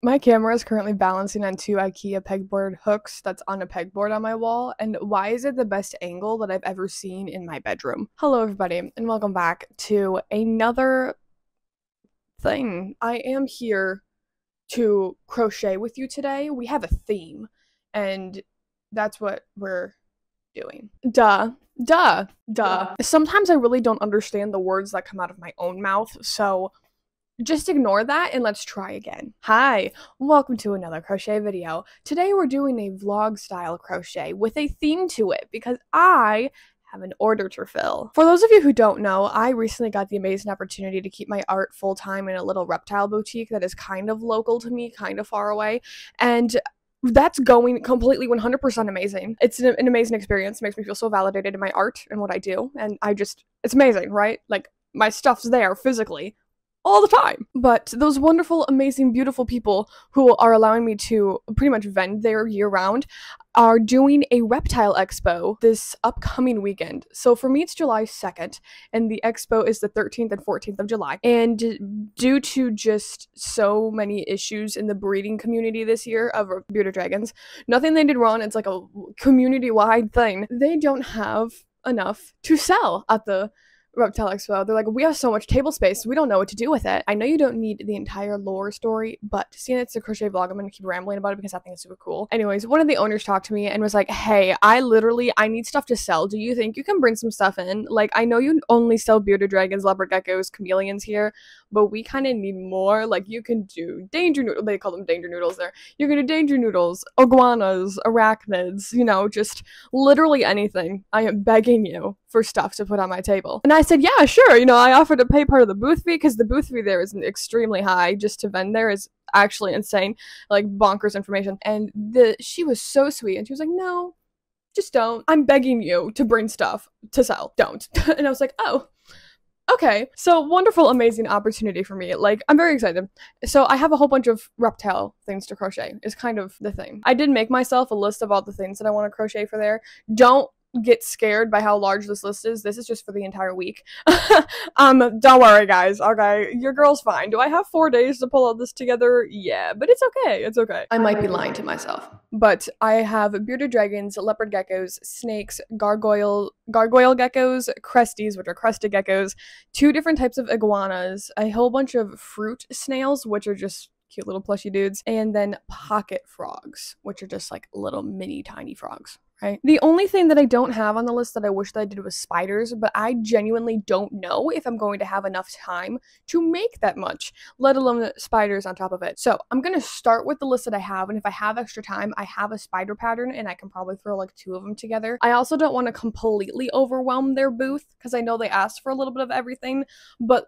My camera is currently balancing on two IKEA pegboard hooks that's on a pegboard on my wall, and why is it the best angle that I've ever seen in my bedroom? Hello everybody, and welcome back to another thing. I am here to crochet with you today. We have a theme, and that's what we're doing. Duh. Sometimes I really don't understand the words that come out of my own mouth, so just ignore that and let's try again. Hi, welcome to another crochet video. Today we're doing a vlog style crochet with a theme to it because I have an order to fill. For those of you who don't know, I recently got the amazing opportunity to keep my art full-time in a little reptile boutique that is kind of local to me, kind of far away, and that's going completely 100% amazing. It's an amazing experience. It makes me feel so validated in my art and what I do, and it's amazing, right? Like, my stuff's there physically all the time. But those wonderful, amazing, beautiful people who are allowing me to pretty much vend there year-round are doing a reptile expo this upcoming weekend. So for me, it's July 2nd, and the expo is the 13th and 14th of July. And due to just so many issues in the breeding community this year of bearded dragons, nothing they did wrong, it's like a community-wide thing, they don't have enough to sell at the Reptile Expo. They're like, we have so much table space, we don't know what to do with it. I know you don't need the entire lore story, but seeing it's a crochet vlog, I'm gonna keep rambling about it because I think it's super cool. Anyways, one of the owners talked to me and was like, hey, I need stuff to sell. Do you think you can bring some stuff in? Like, I know you only sell bearded dragons, leopard geckos, chameleons here, but we kind of need more. Like, you can do danger noodles, they call them danger noodles there. You can do danger noodles, iguanas, arachnids, you know, just literally anything. I am begging you for stuff to put on my table. And I said, yeah, sure. You know, I offered to pay part of the booth fee because the booth fee there is extremely high. Just to vend there is actually insane, like bonkers information. And she was so sweet, and she was like, no, just don't. I'm begging you to bring stuff to sell. Don't. And I was like, oh, okay. So wonderful, amazing opportunity for me. Like, I'm very excited. So I have a whole bunch of reptile things to crochet is kind of the thing. I did make myself a list of all the things that I want to crochet for there. Don't get scared by how large this list is. This is just for the entire week. Don't worry, guys. Okay, your girl's fine. Do I have 4 days to pull all this together? Yeah, but it's okay. It's okay. I might be lying to myself. But I have bearded dragons, leopard geckos, snakes, gargoyle geckos, cresties, which are crested geckos, 2 different types of iguanas, a whole bunch of fruit snails, which are just cute little plushy dudes, and then pocket frogs, which are just like little mini tiny frogs. Right? The only thing that I don't have on the list that I wish that I did was spiders, but I genuinely don't know if I'm going to have enough time to make that much, let alone spiders on top of it. So I'm going to start with the list that I have, and if I have extra time, I have a spider pattern, and I can probably throw like 2 of them together. I also don't want to completely overwhelm their booth, because I know they asked for a little bit of everything, but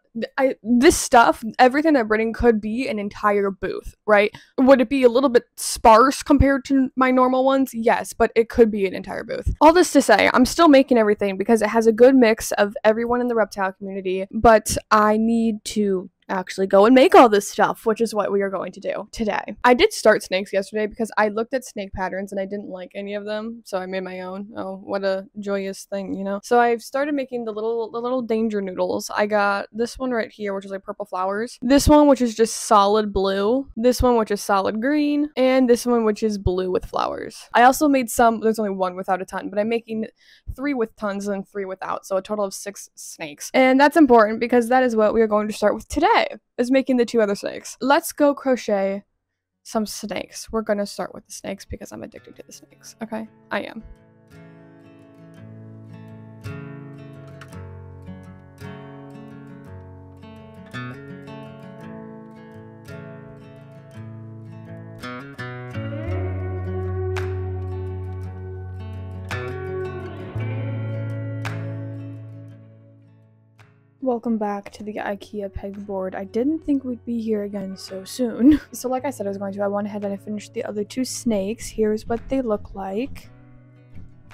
this stuff, everything I'm bringing could be an entire booth, right? Would it be a little bit sparse compared to my normal ones? Yes, but it could be an entire booth. All this to say, I'm still making everything because it has a good mix of everyone in the reptile community, but I need to actually go and make all this stuff, which is what we are going to do today. I did start snakes yesterday because I looked at snake patterns and I didn't like any of them, so I made my own. Oh, what a joyous thing, you know? So I've started making the little danger noodles. I got this one right here, which is like purple flowers, this one which is just solid blue, this one which is solid green, and this one which is blue with flowers. I also made some, there's only one without a ton, but I'm making 3 with tons and 3 without, so a total of 6 snakes. And that's important because that is what we are going to start with today, is making the 2 other snakes. Let's go crochet some snakes. We're gonna start with the snakes because I'm addicted to the snakes, okay? I am. Welcome back to the IKEA pegboard. I didn't think we'd be here again so soon. So like I said I was going to, I went ahead and I finished the other 2 snakes. Here's what they look like.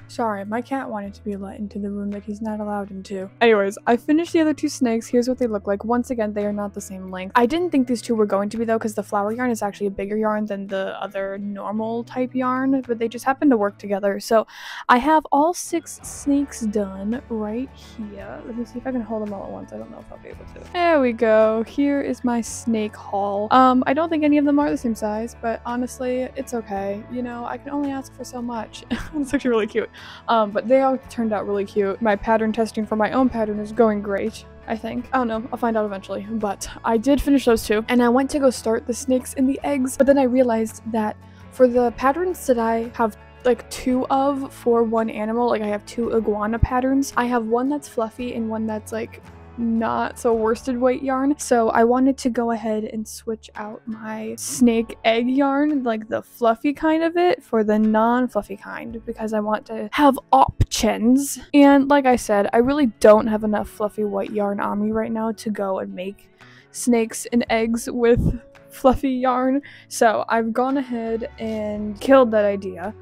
Sorry, my cat wanted to be let into the room that he's not allowed into. Anyways, I finished the other two snakes. Here's what they look like. Once again, they are not the same length. I didn't think these two were going to be though, because the flower yarn is actually a bigger yarn than the other normal type yarn, but they just happen to work together. So I have all 6 snakes done right here. Let me see if I can hold them all at once. I don't know if I'll be able to. There we go. Here is my snake haul. I don't think any of them are the same size, but honestly, it's okay. You know, I can only ask for so much. It's actually really cute. But they all turned out really cute. My pattern testing for my own pattern is going great, I think. I don't know, I'll find out eventually. But I did finish those 2, and I went to go start the snakes and the eggs, but then I realized that for the patterns that I have like 2 of for one animal, like I have 2 iguana patterns, I have one that's fluffy and one that's like not so worsted weight yarn. So I wanted to go ahead and switch out my snake egg yarn, like the fluffy kind of it, for the non-fluffy kind, because I want to have options. And like I said, I really don't have enough fluffy white yarn on me right now to go and make snakes and eggs with fluffy yarn. So I've gone ahead and killed that idea,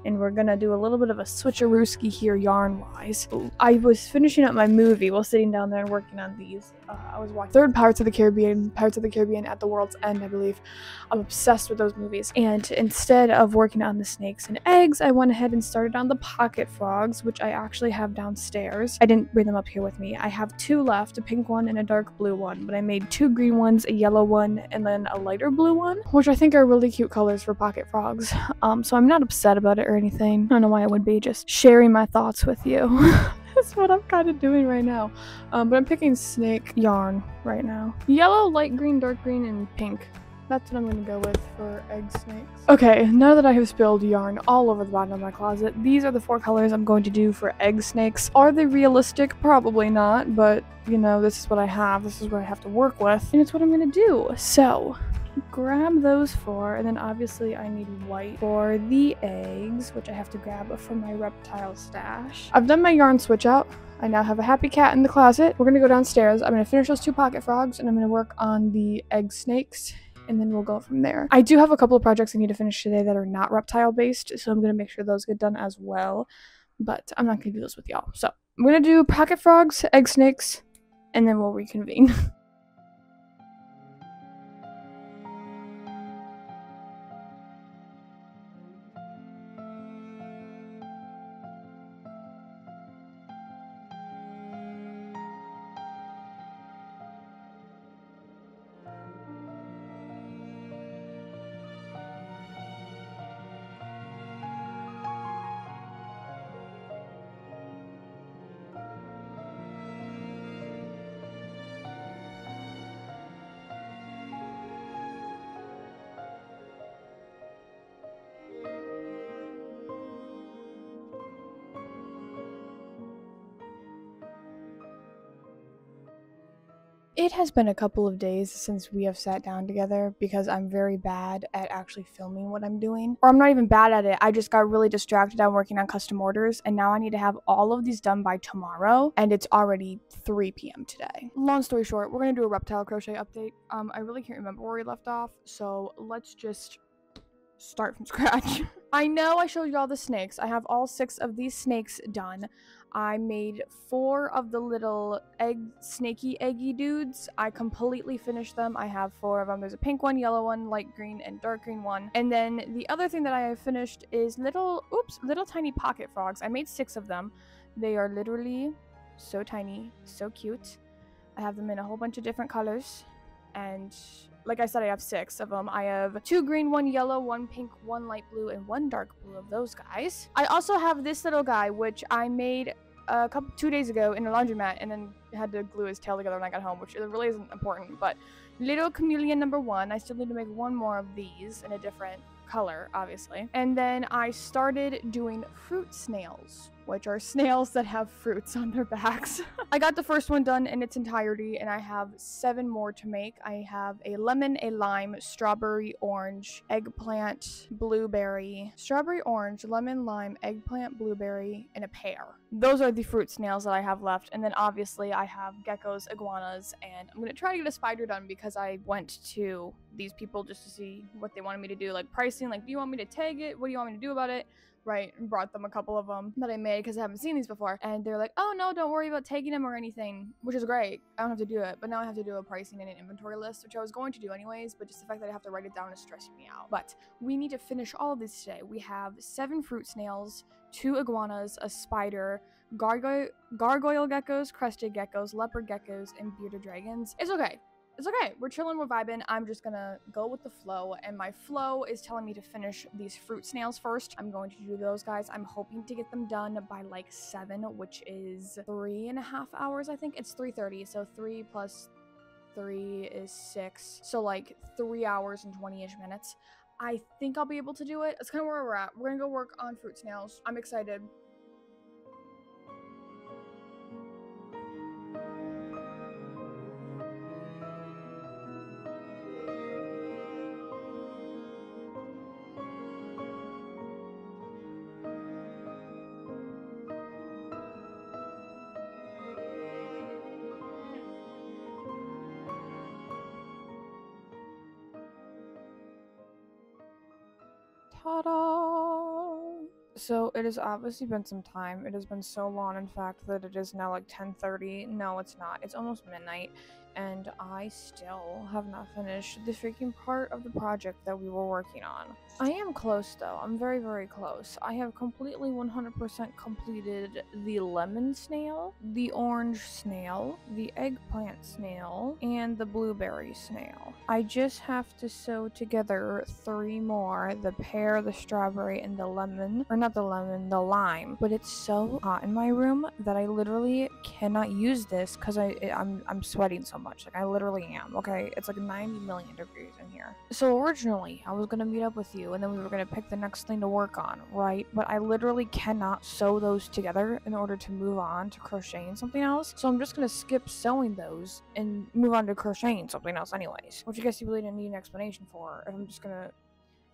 and we're gonna do a little bit of a switcherooski here yarn-wise. I was finishing up my movie while sitting down there and working on these. I was watching third Pirates of the Caribbean at the World's End, I believe. I'm obsessed with those movies. And instead of working on the snakes and eggs, I went ahead and started on the pocket frogs, which I actually have downstairs. I didn't bring them up here with me. I have 2 left, a pink one and a dark blue one, but I made 2 green ones, a yellow one, and then a lighter blue one, which I think are really cute colors for pocket frogs. So I'm not upset about it or anything. I don't know why I would be, just sharing my thoughts with you. That's what I'm kind of doing right now. But I'm picking snake yarn right now. Yellow, light green, dark green, and pink. That's what I'm going to go with for egg snakes. Okay, now that I have spilled yarn all over the bottom of my closet, these are the 4 colors I'm going to do for egg snakes. Are they realistic? Probably not, but you know, this is what I have. This is what I have to work with, and it's what I'm going to do. So grab those 4, and then obviously I need white for the eggs, which I have to grab from my reptile stash. I've done my yarn switch out. I now have a happy cat in the closet. We're gonna go downstairs. I'm gonna finish those 2 pocket frogs, and I'm gonna work on the egg snakes, and then we'll go from there. I do have a couple of projects I need to finish today that are not reptile based, so I'm gonna make sure those get done as well, but I'm not gonna do those with y'all. So I'm gonna do pocket frogs, egg snakes, and then we'll reconvene. It has been a couple of days since we have sat down together because I'm very bad at actually filming what I'm doing. Or I'm not even bad at it, I just got really distracted on working on custom orders, and now I need to have all of these done by tomorrow, and it's already 3 p.m. today. Long story short, we're gonna do a reptile crochet update. I really can't remember where we left off, so let's just start from scratch. I know I showed you all the snakes. I have all 6 of these snakes done. I made 4 of the little snaky eggy dudes. I completely finished them. I have 4 of them. There's a pink one, yellow one, light green, and dark green one. And then the other thing that I have finished is little tiny pocket frogs. I made 6 of them. They are literally so tiny, so cute. I have them in a whole bunch of different colors. And like I said, I have 6 of them. I have 2 green, 1 yellow, 1 pink, 1 light blue, and 1 dark blue of those guys. I also have this little guy, which I made 2 days ago in a laundromat, and then had to glue his tail together when I got home, which really isn't important. But little chameleon number 1, I still need to make 1 more of these in a different color, obviously. And then I started doing fruit snails, which are snails that have fruits on their backs. I got the first one done in its entirety, and I have 7 more to make. I have a lemon, a lime, strawberry, orange, eggplant, blueberry, strawberry, orange, lemon, lime, eggplant, blueberry, and a pear. Those are the fruit snails that I have left. And then obviously I have geckos, iguanas, and I'm gonna try to get a spider done because I went to these people just to see what they wanted me to do, like pricing, like, do you want me to tag it? What do you want me to do about it? right, and brought them a couple of them that I made because I haven't seen these before. And they're like, oh no, don't worry about taking them or anything, which is great. I don't have to do it, but now I have to do a pricing and an inventory list, which I was going to do anyways, but just the fact that I have to write it down is stressing me out. But we need to finish all of these today. We have 7 fruit snails, 2 iguanas, a spider, gargoyle geckos, crested geckos, leopard geckos, and bearded dragons. It's okay. It's okay. We're chilling, we're vibing. I'm just gonna go with the flow, and my flow is telling me to finish these fruit snails first. I'm going to do those, guys. I'm hoping to get them done by like 7, which is 3.5 hours, I think. It's 3:30, so 3 plus 3 is 6. So like 3 hours and 20-ish minutes. I think I'll be able to do it. That's kind of where we're at. We're gonna go work on fruit snails. I'm excited. Ta-da! So it has obviously been some time. It has been so long, in fact, that it is now like 10:30. No, it's not. It's almost midnight, and I still have not finished the freaking part of the project that we were working on. I am close, though. I'm very, very close. I have completely 100% completed the lemon snail, the orange snail, the eggplant snail, and the blueberry snail. I just have to sew together 3 more, the pear, the strawberry, and the lemon, or not the lemon, the lime. But it's so hot in my room that I literally cannot use this because I'm sweating so much. Like, I literally am, okay? It's like 90 million degrees in here. So originally, I was gonna meet up with you, and then we were gonna pick the next thing to work on, right? But I literally cannot sew those together in order to move on to crocheting something else. So I'm just gonna skip sewing those and move on to crocheting something else anyways. Which I guess you really didn't need an explanation for. If I'm just gonna...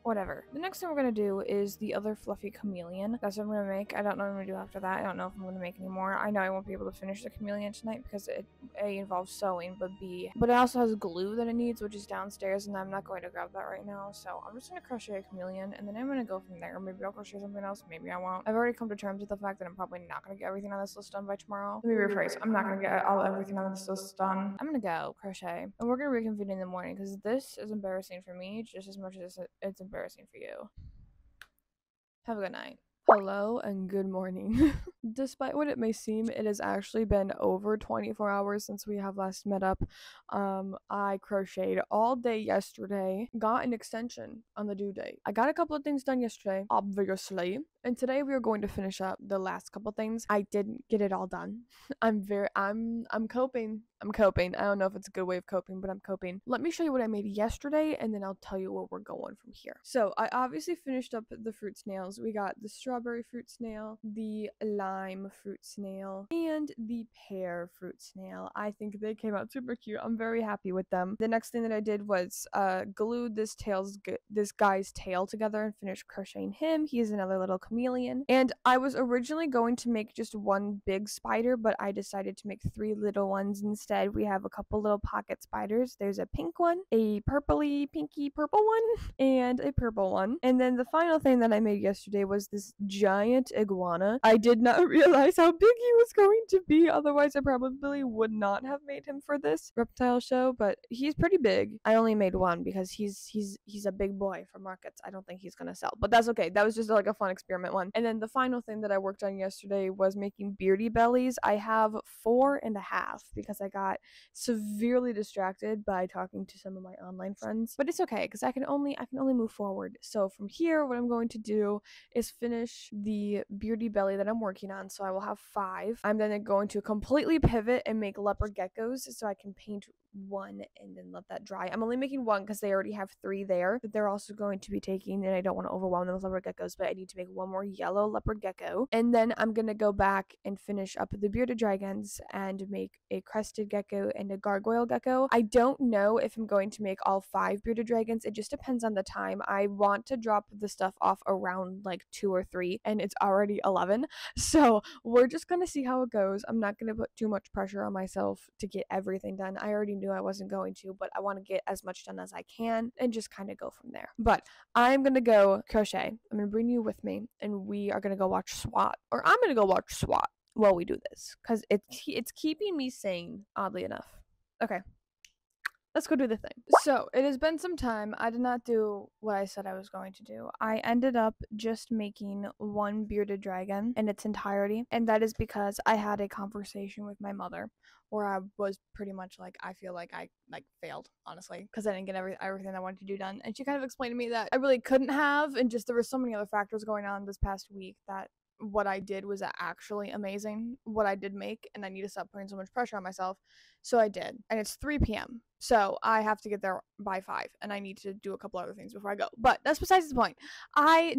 whatever. The next thing we're gonna do is the other fluffy chameleon. That's what I'm gonna make. I don't know what I'm gonna do after that. I don't know if I'm gonna make any more. I know I won't be able to finish the chameleon tonight because it A, involves sewing, but B, but it also has glue that it needs, which is downstairs, and I'm not going to grab that right now. So I'm just gonna crochet a chameleon, and then I'm gonna go from there. Maybe I'll crochet something else, maybe I won't. I've already come to terms with the fact that I'm probably not gonna get everything on this list done by tomorrow. Let me rephrase. I'm not gonna get everything on this list done. I'm gonna go crochet, and we're gonna reconvene in the morning because this is embarrassing for me just as much as it's embarrassing for you. Have a good night. Hello and good morning. Despite what it may seem, it has actually been over 24 hours since we have last met up. I crocheted all day yesterday, got an extension on the due date. I got a couple of things done yesterday, obviously, and today we are going to finish up the last couple things. I didn't get it all done. I'm coping. I'm coping. I don't know if it's a good way of coping, but I'm coping. Let me show you what I made yesterday, and then I'll tell you where we're going from here. So I obviously finished up the fruit snails. We got the strawberry fruit snail, the lime fruit snail, and the pear fruit snail. I think they came out super cute. I'm very happy with them. The next thing that I did was glued this guy's tail together and finished crocheting him. He is another little chameleon. And I was originally going to make just one big spider, but I decided to make 3 little ones instead. We have a couple little pocket spiders. There's a pink one, a purpley pinky purple one, and a purple one. And then the final thing that I made yesterday was this giant iguana. I did not realize how big he was going to be, otherwise I probably would not have made him for this reptile show, but he's pretty big. I only made one because he's a big boy for markets. I don't think he's gonna sell, but that's okay. That was just like a fun experiment one. And then the final thing that I worked on yesterday was making beardy bellies. I have 4.5 because I got severely distracted by talking to some of my online friends, but it's okay because I can only move forward. So from here, what I'm going to do is finish the beardy belly that I'm working on. So I will have 5. I'm then going to completely pivot and make leopard geckos so I can paint 1 and then let that dry. I'm only making 1 because they already have 3 there that they're also going to be taking, and I don't want to overwhelm them with leopard geckos, but I need to make 1 more yellow leopard gecko, and then I'm gonna go back and finish up the bearded dragons and make a crested gecko and a gargoyle gecko. I don't know if I'm going to make all 5 bearded dragons. It just depends on the time. I want to drop the stuff off around like 2 or 3, and it's already 11, so we're just gonna see how it goes. I'm not gonna put too much pressure on myself to get everything done. I already knew I wasn't going to, but I want to get as much done as I can and just kind of go from there. But I'm gonna go crochet. I'm gonna bring you with me, and we are gonna go watch SWAT, or I'm gonna go watch SWAT while we do this, because it's keeping me sane, oddly enough. Okay. Let's go do the thing. So, it has been some time. I did not do what I said I was going to do. I ended up just making one bearded dragon in its entirety, and that is because I had a conversation with my mother where I was pretty much like, I feel like I failed, honestly, because I didn't get everything I wanted to do done. And she kind of explained to me that I really couldn't have, and just there were so many other factors going on this past week that what I did was actually amazing, what I did make, and I need to stop putting so much pressure on myself. So I did, and it's 3 p.m. So I have to get there by 5, and I need to do a couple other things before I go. But that's besides the point. I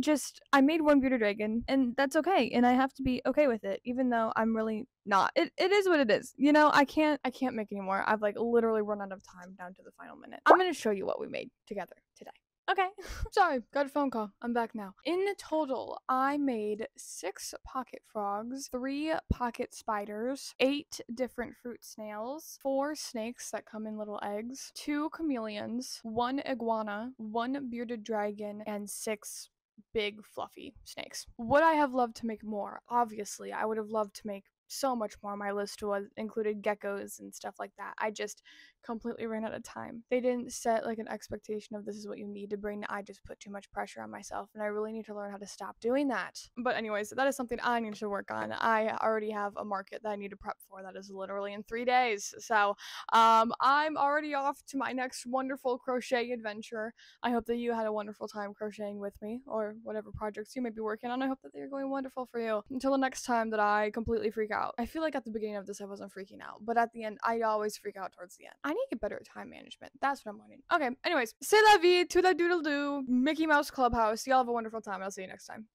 made one bearded dragon, and that's okay, and I have to be okay with it, even though I'm really not. It is what it is. You know, I can't make anymore. I've literally run out of time down to the final minute. I'm gonna show you what we made together today. Okay. Sorry, got a phone call. I'm back now. In total, I made 6 pocket frogs, 3 pocket spiders, 8 different fruit snails, 4 snakes that come in little eggs, 2 chameleons, 1 iguana, 1 bearded dragon, and 6 big fluffy snakes. Would I have loved to make more? Obviously, I would have loved to make so much more. My list was included geckos and stuff like that. I just completely ran out of time. They didn't set an expectation of this is what you need to bring. I just put too much pressure on myself, and I really need to learn how to stop doing that. But anyways, that is something I need to work on. I already have a market that I need to prep for that is literally in 3 days. So I'm already off to my next wonderful crochet adventure. I hope that you had a wonderful time crocheting with me, or whatever projects you may be working on. I hope that they're going wonderful for you. Until the next time that I completely freak out. I feel like at the beginning of this I wasn't freaking out, but at the end I always freak out towards the end. I need to get better at time management. That's what I'm learning. Okay, anyways, c'est la vie, tout la doodle doo, Mickey Mouse Clubhouse. Y'all have a wonderful time. I'll see you next time.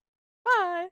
Bye!